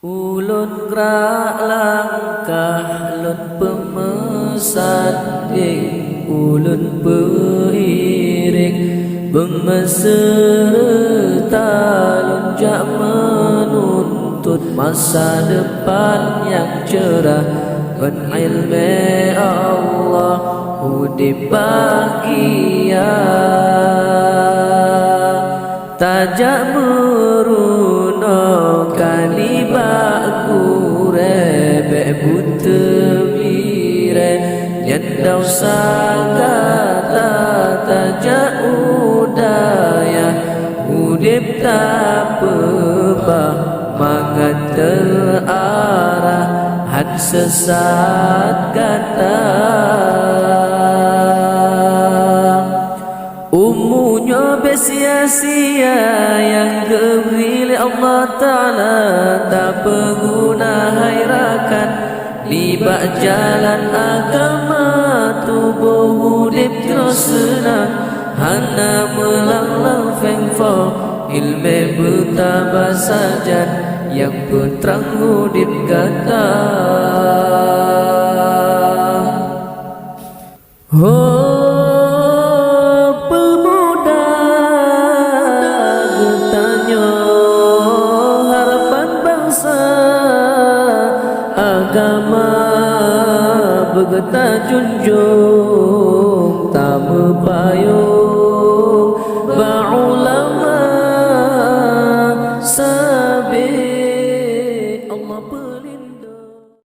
Ulun gerak langkah lun pemesan ulun beriring berserta lun jak menuntut masa depan yang cerah dengan ilmu Allah udip bahagia tajak meruno kalibak kurebe buta mire nyendau sagata tajak udaya udip tak pebah mangat terarah had sesat kata umunya besia-sia yang diberi Allah Ta'ala tak berguna hairakan libak jalan agama tubuh hudib terus senang hana melanglang fengfo ilmu bertambah saja yang berterang hudib kata pemuda getanya harapan bangsa agama bergetah junjung tak berpayung